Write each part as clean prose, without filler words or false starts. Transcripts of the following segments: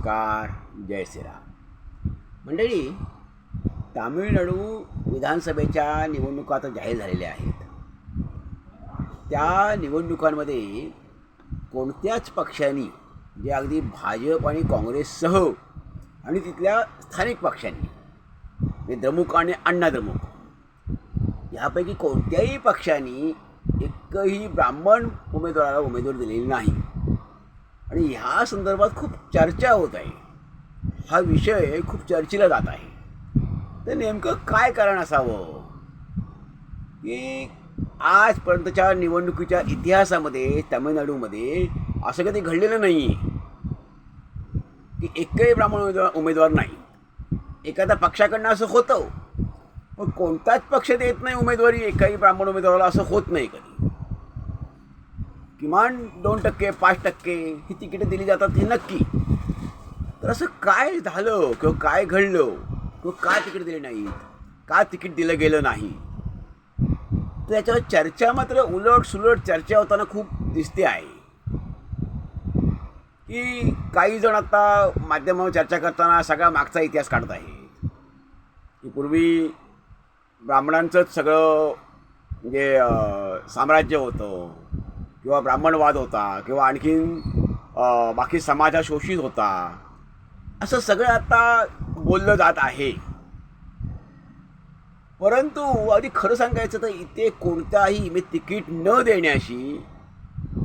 नमस्कार. जय श्रीराम. मंडळी, तामिळनाडू विधानसभेच्या निवडणुका आता जाहीर झालेल्या आहेत. त्या निवडणुकांमध्ये कोणत्याच पक्षांनी, जे अगदी भाजप आणि काँग्रेससह आणि तिथल्या स्थानिक पक्षांनी, म्हणजे द्रमुक आणि अण्णा द्रमुक, ह्यापैकी कोणत्याही पक्षांनी एकही ब्राह्मण उमेदवाराला उमेदवार दिलेली नाही. आणि ह्या संदर्भात खूप चर्चा होत आहे. हा विषय खूप चर्चेला जात आहे. तर नेमकं काय कारण असावं की आजपर्यंतच्या निवडणुकीच्या इतिहासामध्ये तामिळनाडूमध्ये असं कधी घडलेलं नाही आहे की एकही ब्राह्मण उमेदवार नाही. एखाद्या पक्षाकडनं असं होतं, पण कोणताच पक्ष देत नाही उमेदवारी एकाही ब्राह्मण उमेदवाराला. असं होत नाही कधी. किमान 2%, 5% ही तिकीटं दिली जातात हे नक्की. तर असं काय झालं किंवा काय घडलं किंवा का तिकीट दिले नाहीत, का तिकीट दिलं गेलं नाही, तर याच्यावर चर्चा मात्र उलट सुलट चर्चा होताना खूप दिसते आहे. की काही जण आता माध्यमावर चर्चा करताना सगळा मागचा इतिहास काढत आहेत की पूर्वी ब्राह्मणांचंच सगळं म्हणजे साम्राज्य होतं किंवा ब्राह्मणवाद होता किंवा आणखीन बाकी समाज हा शोषित होता, असं सगळं आता बोललं जात आहे. परंतु अगदी खरं सांगायचं तर इथे कोणताही तिकीट न देण्याशी,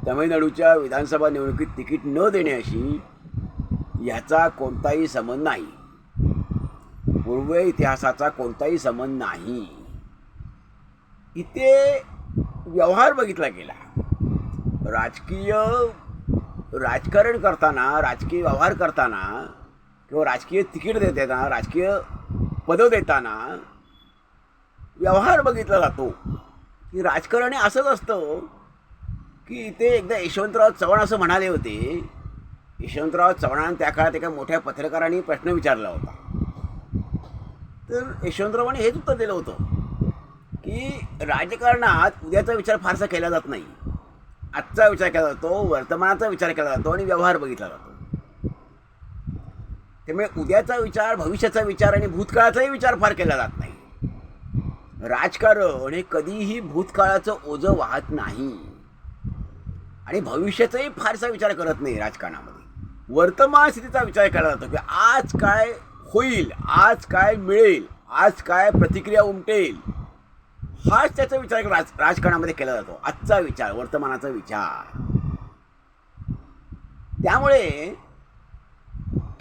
तामिळनाडूच्या विधानसभा निवडणुकीत तिकीट न देण्याशी याचा कोणताही संबंध नाही. पूर्व इतिहासाचा कोणताही संबंध नाही. इथे व्यवहार बघितला गेला. राजकारण करताना, राजकीय व्यवहार करताना किंवा राजकीय तिकीट देताना, राजकीय पदं देताना व्यवहार बघितला जातो. की राजकारण असंच असतं की इथे एकदा यशवंतराव चव्हाण असं म्हणाले होते. यशवंतराव चव्हाण त्या काळात एका मोठ्या पत्रकारांनी प्रश्न विचारला होता. तर यशवंतरावांनी हेच उत्तर दिलं होतं की राजकारणात उद्याचा विचार फारसा केला जात नाही. आजचा विचार केला जातो, वर्तमानाचा विचार केला जातो आणि व्यवहार बघितला जातो. त्यामुळे उद्याचा विचार, भविष्याचा विचार आणि भूतकाळाचाही विचार फार केला जात नाही. राजकारण हे कधीही भूतकाळाचं ओझं वाहत नाही आणि भविष्याचाही फारसा विचार करत नाही. राजकारणामध्ये वर्तमान स्थितीचा विचार केला जातो की आज काय होईल, आज काय मिळेल, आज काय प्रतिक्रिया उमटेल, हाच त्याचा विचार राजकारणामध्ये केला जातो. आजचा विचार, वर्तमानाचा विचार. त्यामुळे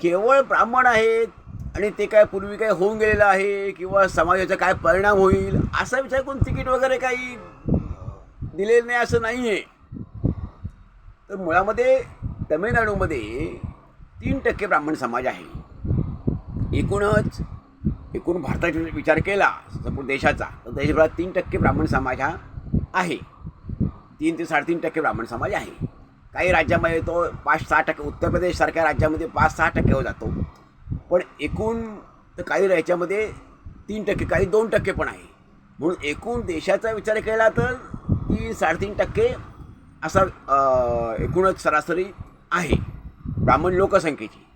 केवळ ब्राह्मण आहेत आणि ते काय पूर्वी काय होऊन गेलेलं आहे किंवा समाजाचा काय परिणाम होईल असा विचार करून तिकीट वगैरे काही दिलेलं नाही असं नाही आहे. तर मुळामध्ये तामिळनाडूमध्ये 3% ब्राह्मण समाज आहे. एकूण भारताचा विचार केला संपूर्ण देशाचा तर देशभरात 3% ब्राह्मण समाज हा आहे. 3 ते 3.5% ब्राह्मण समाज आहे. काही राज्यामध्ये तो 5-6%, उत्तर प्रदेशसारख्या राज्यामध्ये 5-6% हो जातो. पण एकूण तर काही राज्यामध्ये 3%, काही 2% पण आहे. म्हणून एकूण देशाचा विचार केला तर 3-3.5% असा एकूणच सरासरी आहे ब्राह्मण लोकसंख्येची.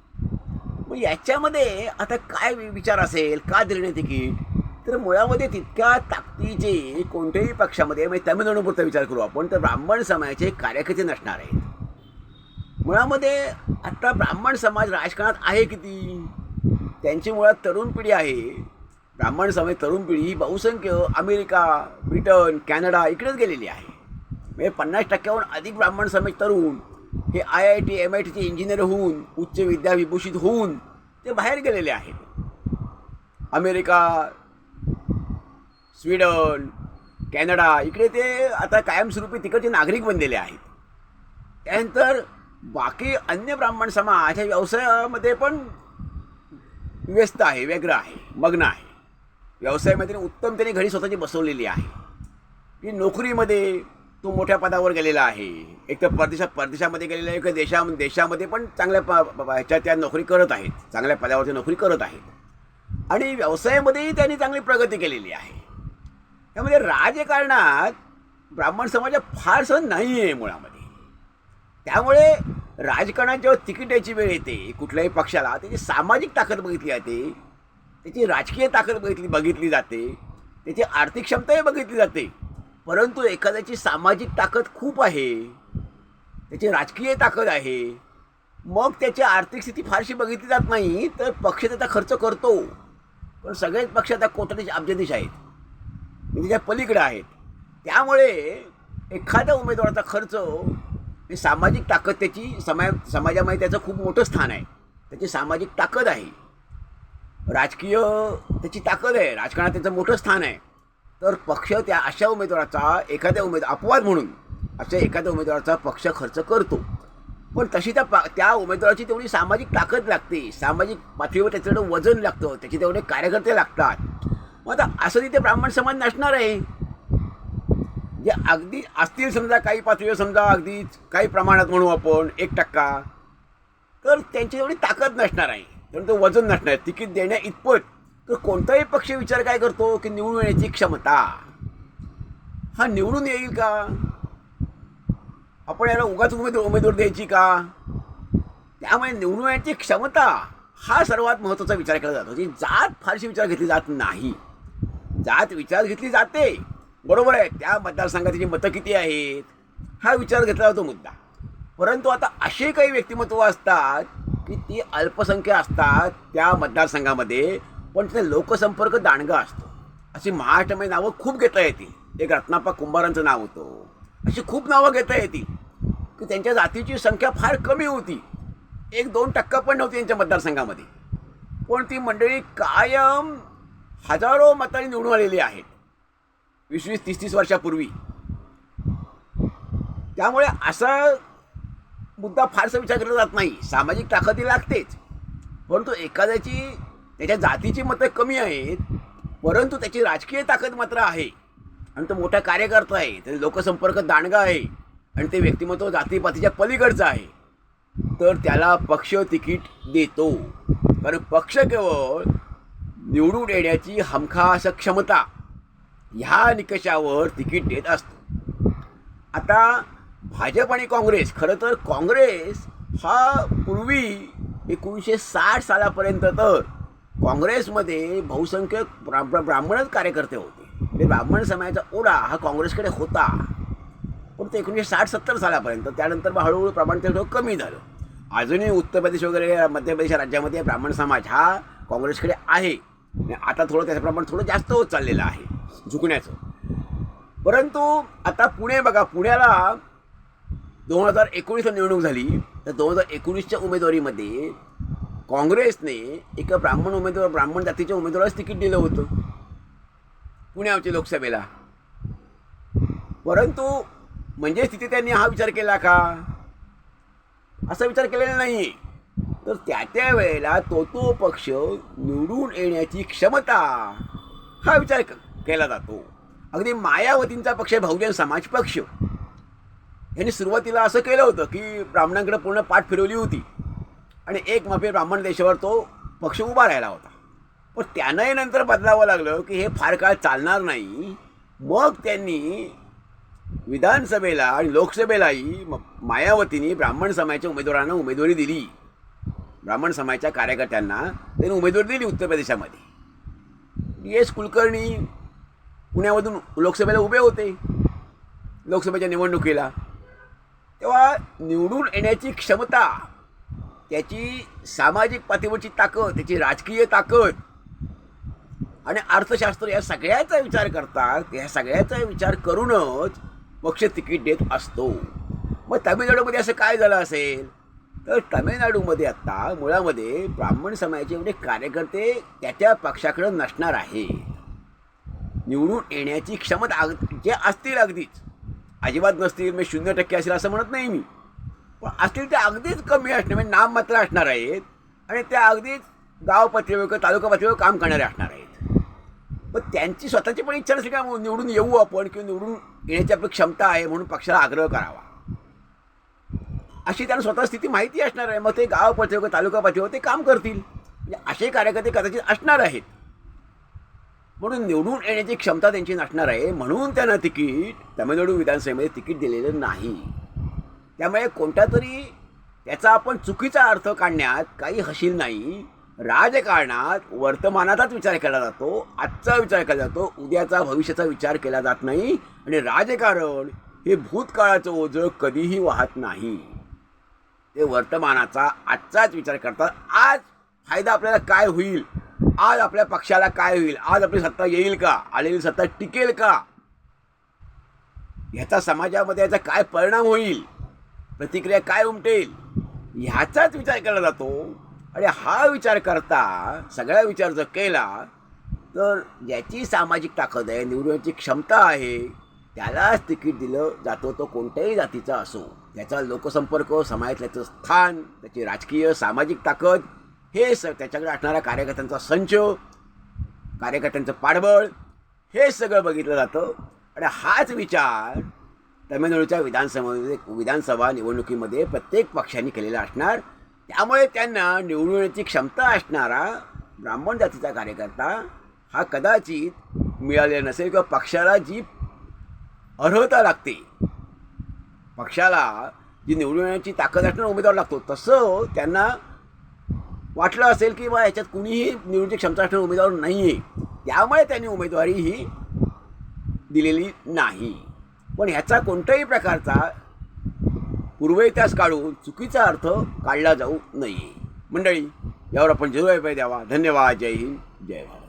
मग याच्यामध्ये आता काय विचार असेल, का दिले नाही तिकीट? तर मुळामध्ये तितक्या ताकदीचे कोणत्याही पक्षामध्ये, म्हणजे तामिळनाडूपुरता विचार करू आपण, तर ब्राह्मण समाजाचे कार्यकर्ते नसणार आहेत. मुळामध्ये आता ब्राह्मण समाज राजकारणात आहे किती? त्यांची मुळात तरुण पिढी आहे. ब्राह्मण समाज तरुण पिढी ही बहुसंख्य अमेरिका, ब्रिटन, कॅनडा इकडेच गेलेली आहे. म्हणजे 50%हून अधिक ब्राह्मण समाज तरुण हे IIT, MITचे इंजिनियर होऊन, उच्च विद्याविभूषित होऊन ते बाहेर गेलेले आहेत. अमेरिका, स्वीडन, कॅनडा इकडे ते आता कायमस्वरूपी तिकडचे नागरिक बनलेले आहेत. त्यानंतर बाकी अन्य ब्राह्मण समाज ह्या व्यवसायामध्ये पण व्यस्त आहे, व्यग्र आहे, मग्न आहे. व्यवसायामध्ये उत्तम त्यांनी घडी स्वतःची बसवलेली आहे. की नोकरीमध्ये तो मोठ्या पदावर गेलेला आहे. एक तर परदेशामध्ये गेलेला आहे, एक देशामध्ये पण चांगल्या ह्याच्यात त्या नोकरी करत आहेत, चांगल्या पदावरती नोकरी करत आहेत. आणि व्यवसायामध्येही त्यांनी चांगली प्रगती केलेली आहे. त्यामध्ये राजकारणात ब्राह्मण समाज फारसं नाही आहे मुळामध्ये. त्यामुळे राजकारणात जेव्हा तिकीट द्यायची वेळ येते कुठल्याही पक्षाला, त्याची सामाजिक ताकद बघितली जाते, त्याची राजकीय ताकद बघितली जाते, त्याची आर्थिक क्षमताही बघितली जाते. परंतु एखाद्याची सामाजिक ताकद खूप आहे, त्याची राजकीय ताकद आहे, मग त्याची आर्थिक स्थिती फारशी बघितली जात नाही, तर पक्ष त्याचा खर्च करतो. पण सगळेच पक्ष आता कोट्याधीश अब्जाधीश आहेत, म्हणजे त्या पलीकडे आहेत. त्यामुळे एखाद्या उमेदवाराचा खर्च ही सामाजिक ताकद, त्याची समाजामध्ये त्याचं खूप मोठं स्थान आहे, त्याची सामाजिक ताकद आहे, राजकीय त्याची ताकद आहे, राजकारणात त्याचं मोठं स्थान आहे. तर पक्ष त्या अशा उमेदवाराचा अपवाद म्हणून अशा एखाद्या उमेदवाराचा पक्ष खर्च करतो. पण तशी त्या उमेदवाराची तेवढी सामाजिक ताकद लागते, सामाजिक पातळीवर त्याचं वजन लागतं, त्याचे तेवढे कार्यकर्ते लागतात. मग आता असं तिथे ब्राह्मण समाज नसणार आहे, जे अगदी असतील समजा काही पातळीवर, समजा अगदीच काही प्रमाणात म्हणू आपण 1%, तर त्यांची तेवढी ताकद नसणार आहे, त्यांचं वजन नसणार आहे तिकीट देण्या इतपत. तर कोणताही पक्ष विचार काय करतो की निवडून येण्याची क्षमता, हा निवडून येईल का, आपण याला उगाच उमेदवार द्यायची का. त्यामुळे निवडून येण्याची क्षमता हा सर्वात महत्त्वाचा विचार केला जातो. जी जात फारशी विचार घेतली जात नाही. जात विचार घेतली जाते, बरोबर आहे, त्या मतदारसंघाची मतं किती आहेत हा विचार घेतला जातो मुद्दा. परंतु आता असे काही व्यक्तिमत्व असतात की ती अल्पसंख्य असतात त्या मतदारसंघामध्ये, पण तिथे लोकसंपर्क दांडगा असतो. अशी महाराष्ट्रामध्ये नावं खूप घेता येतील. एक रत्नाप्पा कुंभारांचं नाव होतं, अशी खूप नावं घेता येतील की त्यांच्या जातीची संख्या फार कमी होती, 1-2% पण नव्हती त्यांच्या मतदारसंघामध्ये, पण ती मंडळी कायम हजारो मतांनी निवडून आलेली आहेत 20-30 वर्षापूर्वी. त्यामुळे असा मुद्दा फारसा विचार केला जात नाही. सामाजिक ताकदी लागतेच, परंतु एखाद्याची त्याच्या जातीची मतं कमी आहेत, परंतु त्याची राजकीय ताकद मात्र आहे आणि तो मोठा कार्यकर्ता आहे, त्याचा लोकसंपर्क दांडगा आहे आणि ते व्यक्तिमत्व जातीपातीच्या पलीकडचं आहे, तर त्याला पक्ष तिकीट देतो. कारण पक्ष केवळ निवडून येण्याची हमखास क्षमता ह्या निकषावर तिकीट देत असतो. आता भाजप आणि काँग्रेस, खरं तर काँग्रेस हा पूर्वी 1960 सालापर्यंत तर काँग्रेसमध्ये बहुसंख्यक ब्राह्मणच कार्यकर्ते होते. ते ब्राह्मण समाजाचा ओढा हा काँग्रेसकडे होता, पण ते 1960-70 सालापर्यंत. त्यानंतर मग हळूहळू प्रमाण ते थोडं कमी झालं. अजूनही उत्तर प्रदेश वगैरे मध्य प्रदेश राज्यामध्ये ब्राह्मण समाज हा काँग्रेसकडे आहे. आता थोडं त्याचं प्रमाण थोडं जास्त होत चाललेलं आहे झुकण्याचं. परंतु आता पुणे बघा, पुण्याला 2019 निवडणूक झाली, तर 2019च्या उमेदवारीमध्ये काँग्रेसने एका ब्राह्मण जातीच्या उमेदवारास तिकीट दिलं होतं पुण्याच्या लोकसभेला. परंतु म्हणजे तिथे त्यांनी हा विचार केला का, असा विचार केलेला नाही. तर त्या वेळेला तो पक्ष निवडून येण्याची क्षमता हा विचार केला जातो. अगदी मायावतींचा पक्ष बहुजन समाज पक्ष, यांनी सुरुवातीला असं केलं होतं की ब्राह्मणांकडे पूर्ण पाठ फिरवली होती आणि एक माफी ब्राह्मण देशावर तो पक्ष उभा राहिला होता. पण त्यांनाही नंतर बदलावं लागलं की हे फार काळ चालणार नाही. मग त्यांनी विधानसभेला आणि लोकसभेलाही मायावतींनी ब्राह्मण समाजाच्या उमेदवारांना उमेदवारी दिली. ब्राह्मण समाजाच्या कार्यकर्त्यांना त्यांनी उमेदवारी दिली उत्तर प्रदेशामध्ये. DS कुलकर्णी पुण्यामधून लोकसभेला उभे होते लोकसभेच्या निवडणुकीला. तेव्हा निवडून येण्याची क्षमता, त्याची सामाजिक पातळीवरची ताकद, त्याची राजकीय ताकद आणि अर्थशास्त्र या सगळ्याचा विचार करतात. या सगळ्याचा विचार करूनच पक्ष तिकीट देत असतो. मग तामिळनाडूमध्ये असं काय झालं असेल, तर तामिळनाडूमध्ये आत्ता मुळामध्ये ब्राह्मण समाजाचे एवढे कार्यकर्ते त्याच्या पक्षाकडे नसणार आहे. निवडून येण्याची क्षमता जे असतील अगदीच, अजिबात नसतील, मी 0% असेल असं म्हणत नाही मी, पण असतील ते अगदीच कमी असणार, म्हणजे नाम मात्र असणार आहेत आणि त्या अगदीच गाव पातळीवर किंवा तालुका पातळीवर काम करणारे असणार आहेत. पण त्यांची स्वतःची पण इच्छा नसेल का निवडून येऊ आपण किंवा निवडून येण्याची आपली क्षमता आहे म्हणून पक्षाला आग्रह करावा, अशी त्यांना स्वतः स्थिती माहिती असणार आहे. मग ते गाव पातळीवर तालुका पातळीवर ते काम करतील. म्हणजे असे कार्यकर्ते कदाचित असणार आहेत, म्हणून निवडून येण्याची क्षमता त्यांची नसणार आहे, म्हणून त्यांना तिकीट तामिळनाडू विधानसभेमध्ये तिकीट दिलेलं नाही. त्यामुळे कोणत्या तरी त्याचा आपण चुकीचा अर्थ काढण्यात काही हशील नाही. राजकारणात वर्तमानाचाच विचार केला जातो, आजचा विचार केला जातो, उद्याचा भविष्याचा विचार केला जात नाही. आणि राजकारण हे भूतकाळाचं ओझं कधीही वाहत नाही. ते वर्तमानाचा आजचाच विचार करतात. आज फायदा आपल्याला काय होईल, आज आपल्या पक्षाला काय होईल, आज आपली सत्ता येईल का, आलेली सत्ता टिकेल का, ह्याचा समाजामध्ये याचा काय परिणाम होईल, प्रतिक्रिया काय उमटेल, ह्याचाच विचार केला जातो. आणि हा विचार करता सगळा विचार जर केला तर ज्याची सामाजिक ताकद आहे, निवडण्याची क्षमता आहे, त्यालाच तिकीट दिलं जातं. तो कोणत्याही जातीचा असो. त्याचा लोकसंपर्क, समाजातल्याचं स्थान, त्याची राजकीय सामाजिक ताकद, हे त्याच्याकडे असणारा कार्यकर्त्यांचा संच, कार्यकर्त्यांचं पाठबळ, हे सगळं बघितलं जातं. आणि हाच विचार तमिळनाडूच्या विधानसभा निवडणुकीमध्ये प्रत्येक पक्षाने केलेला असणार. त्यामुळे त्यांना निवडण्याची क्षमता असणारा ब्राह्मण जातीचा कार्यकर्ता हा कदाचित मिळालेला नसेल. किंवा पक्षाला जी अर्हता लागते, पक्षाला जी निवडण्याची ताकद असणारा उमेदवार लागतो, तसं त्यांना वाटलं असेल की बा याच्यात कुणीही निवडण्याची क्षमता असणारा उमेदवार नाही आहे. त्यामुळे त्यांनी उमेदवारी ही दिलेली नाही. पण ह्याचा कोणत्याही प्रकारचा पूर्वेतिहास काढून चुकीचा अर्थ काढला जाऊ नये. मंडळी, यावर आपण जरूर द्यावा. धन्यवाद. जय हिंद, जय भारत.